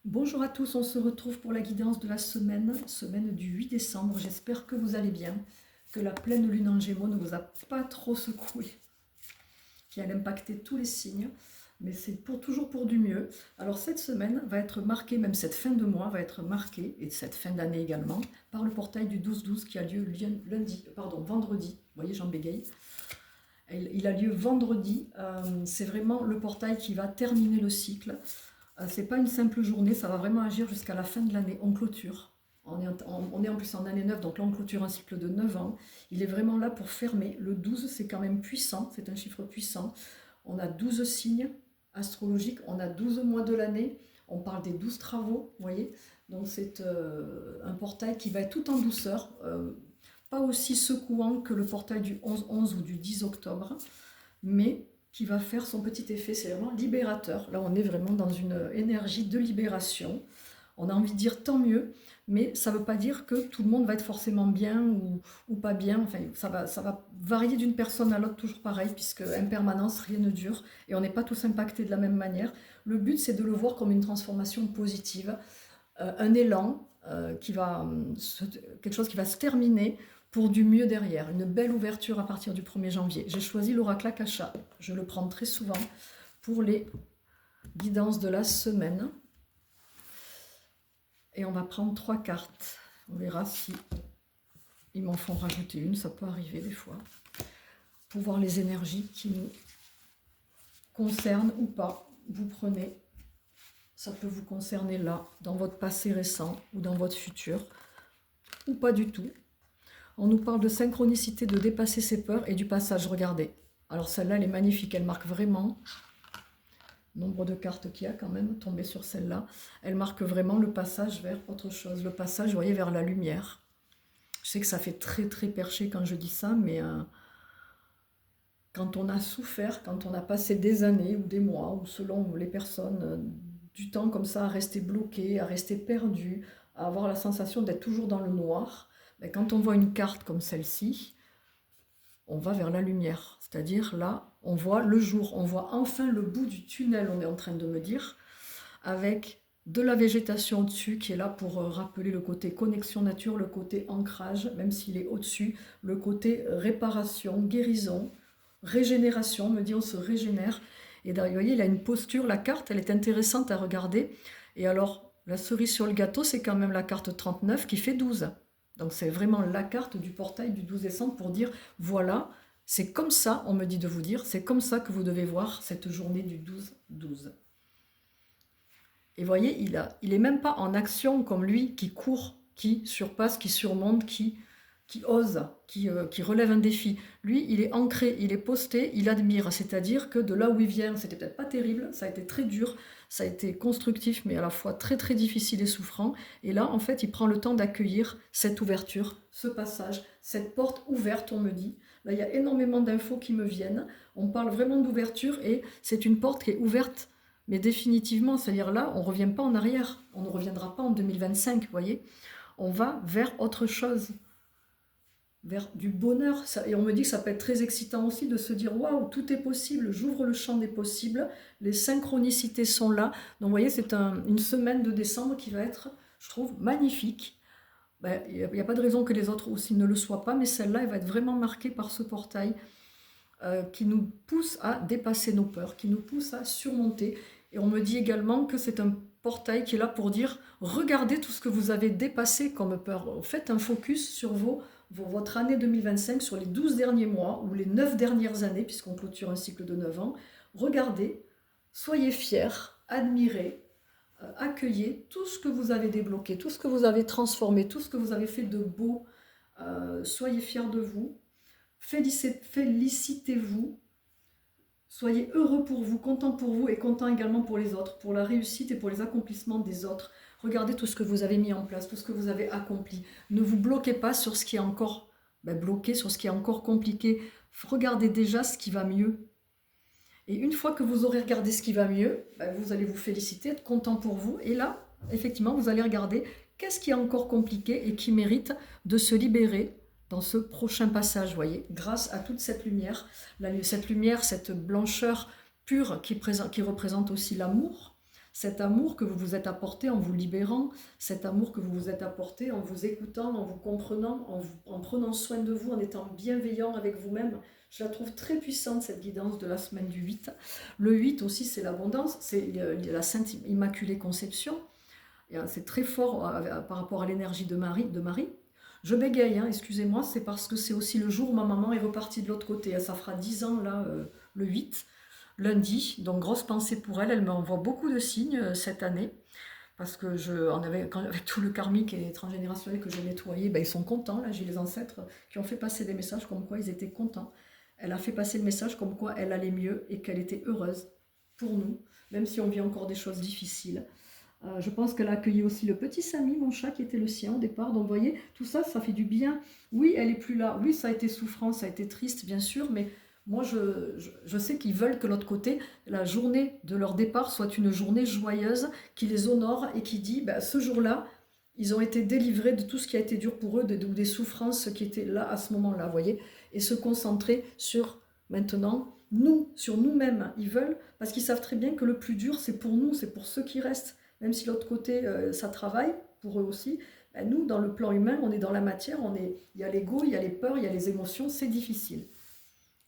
Bonjour à tous, on se retrouve pour la guidance de la semaine du 8 décembre. J'espère que vous allez bien, que la pleine lune en Gémeaux ne vous a pas trop secoué, qui allait impacter tous les signes, mais c'est toujours pour du mieux. Alors cette semaine va être marquée, même cette fin de mois va être marquée, et cette fin d'année également, par le portail du 12-12 qui a lieu vendredi. Vous voyez, j'en bégaye. Il a lieu vendredi. C'est vraiment le portail qui va terminer le cycle. C'est pas une simple journée, ça va vraiment agir jusqu'à la fin de l'année. On clôture. On est en plus en année 9, donc là on clôture un cycle de 9 ans. Il est vraiment là pour fermer. Le 12, c'est quand même puissant, c'est un chiffre puissant. On a 12 signes astrologiques, on a 12 mois de l'année. On parle des 12 travaux, vous voyez. Donc c'est un portail qui va être tout en douceur. Pas aussi secouant que le portail du 11-11 ou du 10 octobre, mais qui va faire son petit effet, c'est vraiment libérateur. Là, on est vraiment dans une énergie de libération. On a envie de dire tant mieux, mais ça ne veut pas dire que tout le monde va être forcément bien ou pas bien. Enfin, ça va varier d'une personne à l'autre, toujours pareil, puisque impermanence, rien ne dure, et on n'est pas tous impactés de la même manière. Le but, c'est de le voir comme une transformation positive, un élan, quelque chose qui va se terminer pour du mieux derrière, une belle ouverture à partir du 1er janvier. J'ai choisi l'oracle Akasha, je le prends très souvent pour les guidances de la semaine. Et on va prendre 3 cartes. On verra si ils m'en font rajouter une, ça peut arriver des fois. Pour voir les énergies qui nous concernent ou pas. Vous prenez, ça peut vous concerner là, dans votre passé récent ou dans votre futur, ou pas du tout. On nous parle de synchronicité, de dépasser ses peurs et du passage. Regardez. Alors celle-là, elle est magnifique. Elle marque vraiment, nombre de cartes qu'il y a quand même, tomber sur celle-là. Elle marque vraiment le passage vers autre chose. Le passage, vous voyez, vers la lumière. Je sais que ça fait très très perché quand je dis ça, mais quand on a souffert, quand on a passé des années ou des mois, ou selon les personnes, du temps comme ça à rester bloqué, à rester perdu, à avoir la sensation d'être toujours dans le noir, ben, quand on voit une carte comme celle-ci, on va vers la lumière. C'est-à-dire là, on voit le jour, on voit enfin le bout du tunnel, on est en train de me dire, avec de la végétation au-dessus qui est là pour rappeler le côté connexion nature, le côté ancrage, même s'il est au-dessus, le côté réparation, guérison, régénération, on me dit on se régénère. Et vous voyez, il a une posture, la carte, elle est intéressante à regarder. Et alors, la cerise sur le gâteau, c'est quand même la carte 39 qui fait 12. Donc c'est vraiment la carte du portail du 12 décembre pour dire, voilà, c'est comme ça, on me dit de vous dire, c'est comme ça que vous devez voir cette journée du 12-12. Et vous voyez, il est même pas en action comme lui, qui court, qui surpasse, qui surmonte, qui ose, qui relève un défi. Lui, il est ancré, il est posté, il admire. C'est-à-dire que de là où il vient, c'était peut-être pas terrible, ça a été très dur, ça a été constructif, mais à la fois très très difficile et souffrant. Et là, en fait, il prend le temps d'accueillir cette ouverture, ce passage, cette porte ouverte, on me dit. Là, il y a énormément d'infos qui me viennent. On parle vraiment d'ouverture et c'est une porte qui est ouverte, mais définitivement, c'est-à-dire là, on ne revient pas en arrière. On ne reviendra pas en 2025, vous voyez. On va vers autre chose, vers du bonheur. Et on me dit que ça peut être très excitant aussi de se dire waouh, tout est possible, j'ouvre le champ des possibles, les synchronicités sont là. Donc vous voyez, c'est une semaine de décembre qui va être, je trouve, magnifique. Ben, il n'y a pas de raison que les autres aussi ne le soient pas, mais celle-là, elle va être vraiment marquée par ce portail qui nous pousse à dépasser nos peurs, qui nous pousse à surmonter. Et on me dit également que c'est un portail qui est là pour dire regardez tout ce que vous avez dépassé comme peur. Faites un focus sur votre année 2025, sur les 12 derniers mois ou les 9 dernières années, puisqu'on clôture un cycle de 9 ans. Regardez, soyez fiers, admirez, accueillez tout ce que vous avez débloqué, tout ce que vous avez transformé, tout ce que vous avez fait de beau. Soyez fiers de vous, félicitez-vous, soyez heureux pour vous, content pour vous et content également pour les autres, pour la réussite et pour les accomplissements des autres. Regardez tout ce que vous avez mis en place, tout ce que vous avez accompli. Ne vous bloquez pas sur ce qui est encore bloqué, sur ce qui est encore compliqué. Regardez déjà ce qui va mieux. Et une fois que vous aurez regardé ce qui va mieux, vous allez vous féliciter, être content pour vous. Et là, effectivement, vous allez regarder qu'est-ce qui est encore compliqué et qui mérite de se libérer dans ce prochain passage, vous voyez, grâce à toute cette lumière, cette blancheur pure qui représente aussi l'amour, Cet amour que vous vous êtes apporté en vous libérant, cet amour que vous vous êtes apporté en vous écoutant, en vous comprenant, en prenant soin de vous, en étant bienveillant avec vous-même. Je la trouve très puissante, cette guidance de la semaine du 8. Le 8 aussi, c'est l'abondance, c'est la Sainte Immaculée Conception. C'est très fort par rapport à l'énergie de Marie. Je bégaye, hein, excusez-moi, c'est parce que c'est aussi le jour où ma maman est repartie de l'autre côté. Ça fera 10 ans, là, le 8, lundi. Donc, grosse pensée pour elle. Elle m'envoie beaucoup de signes cette année. Parce que avec tout le karmique et transgénérationnel que j'ai nettoyé, ben, ils sont contents. Là, j'ai les ancêtres qui ont fait passer des messages comme quoi ils étaient contents. Elle a fait passer le message comme quoi elle allait mieux et qu'elle était heureuse pour nous, même si on vit encore des choses difficiles. Je pense qu'elle a accueilli aussi le petit Samy, mon chat, qui était le sien au départ. Donc, vous voyez, tout ça, ça fait du bien. Oui, elle est plus là. Oui, ça a été souffrant, ça a été triste, bien sûr, mais moi, je sais qu'ils veulent que l'autre côté, la journée de leur départ soit une journée joyeuse, qui les honore et qui dit, ben, ce jour-là, ils ont été délivrés de tout ce qui a été dur pour eux, ou des souffrances qui étaient là à ce moment-là, vous voyez, et se concentrer sur, maintenant, nous, sur nous-mêmes. Ils veulent, parce qu'ils savent très bien que le plus dur, c'est pour nous, c'est pour ceux qui restent. Même si l'autre côté, ça travaille, pour eux aussi, ben nous, dans le plan humain, on est dans la matière, il y a l'ego, il y a les peurs, il y a les émotions, c'est difficile.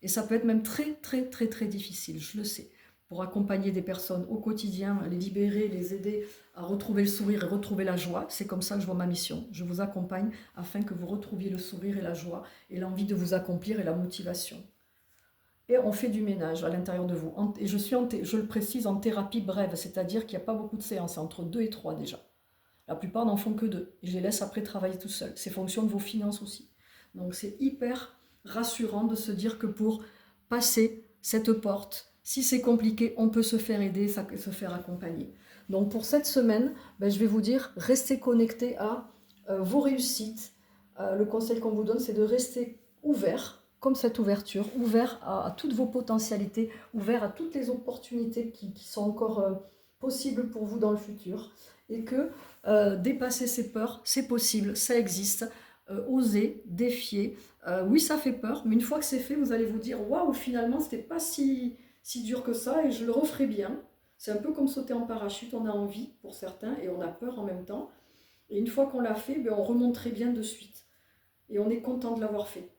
Et ça peut être même très, très, très, très difficile, je le sais. Pour accompagner des personnes au quotidien, les libérer, les aider à retrouver le sourire et retrouver la joie, c'est comme ça que je vois ma mission. Je vous accompagne afin que vous retrouviez le sourire et la joie et l'envie de vous accomplir et la motivation. Et on fait du ménage à l'intérieur de vous. Et je le précise, en thérapie brève, c'est-à-dire qu'il n'y a pas beaucoup de séances, c'est entre 2 et 3 déjà. La plupart n'en font que 2. Et je les laisse après travailler tout seul. C'est fonction de vos finances aussi. Donc c'est hyper rassurant de se dire que pour passer cette porte, si c'est compliqué, on peut se faire aider, se faire accompagner. Donc pour cette semaine, je vais vous dire, restez connectés à vos réussites. Le conseil qu'on vous donne, c'est de rester ouvert, comme cette ouverture, ouvert à toutes vos potentialités, ouvert à toutes les opportunités qui sont encore possibles pour vous dans le futur. Et que dépasser ses peurs, c'est possible, ça existe. Oser, défier. Oui, ça fait peur, mais une fois que c'est fait, vous allez vous dire waouh, finalement, c'était pas si dur que ça et je le referai bien. C'est un peu comme sauter en parachute, on a envie pour certains et on a peur en même temps. Et une fois qu'on l'a fait, on remonte très bien de suite. Et on est content de l'avoir fait.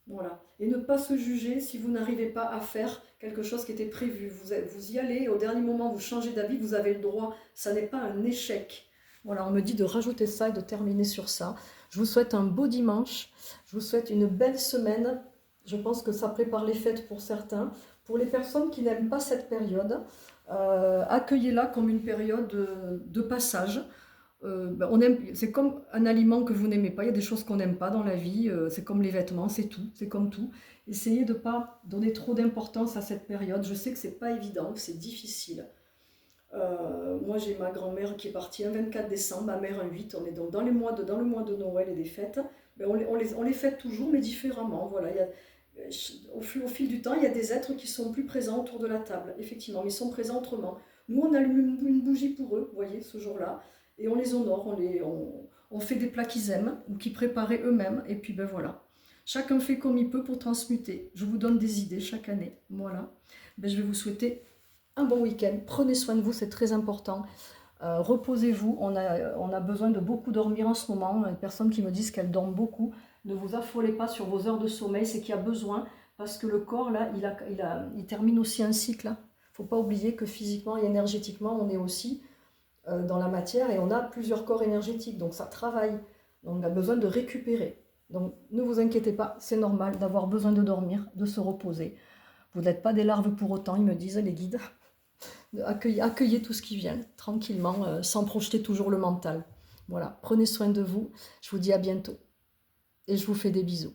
Voilà. Et ne pas se juger si vous n'arrivez pas à faire quelque chose qui était prévu. Vous y allez, au dernier moment, vous changez d'avis, vous avez le droit. Ça n'est pas un échec. Voilà, on me dit de rajouter ça et de terminer sur ça. Je vous souhaite un beau dimanche. Je vous souhaite une belle semaine. Je pense que ça prépare les fêtes pour certains. Pour les personnes qui n'aiment pas cette période, accueillez-la comme une période de passage. C'est comme un aliment que vous n'aimez pas, il y a des choses qu'on n'aime pas dans la vie, c'est comme les vêtements, c'est tout, c'est comme tout. Essayez de ne pas donner trop d'importance à cette période, je sais que c'est pas évident, que c'est difficile. Moi j'ai ma grand-mère qui est partie un 24 décembre, ma mère un 8, on est donc dans le mois de Noël et des fêtes, on les fête toujours mais différemment, voilà. Au fil du temps, il y a des êtres qui sont plus présents autour de la table, effectivement, mais ils sont présents autrement. Nous on allume une bougie pour eux, vous voyez, ce jour-là. Et on les honore, on fait des plats qu'ils aiment ou qu'ils préparaient eux-mêmes. Et puis voilà, chacun fait comme il peut pour transmuter. Je vous donne des idées chaque année. Voilà, je vais vous souhaiter un bon week-end. Prenez soin de vous, c'est très important. Reposez-vous, on a besoin de beaucoup dormir en ce moment. Les personnes qui me disent qu'elles dorment beaucoup, ne vous affolez pas sur vos heures de sommeil, c'est qu'il y a besoin, parce que le corps, là, il termine aussi un cycle. Il ne faut pas oublier que physiquement et énergétiquement, on est aussi dans la matière et on a plusieurs corps énergétiques, donc ça travaille, donc on a besoin de récupérer. Donc ne vous inquiétez pas, c'est normal d'avoir besoin de dormir, de se reposer. Vous n'êtes pas des larves pour autant, ils me disent les guides. Accueillez tout ce qui vient, tranquillement, sans projeter toujours le mental. Voilà, prenez soin de vous, je vous dis à bientôt et je vous fais des bisous.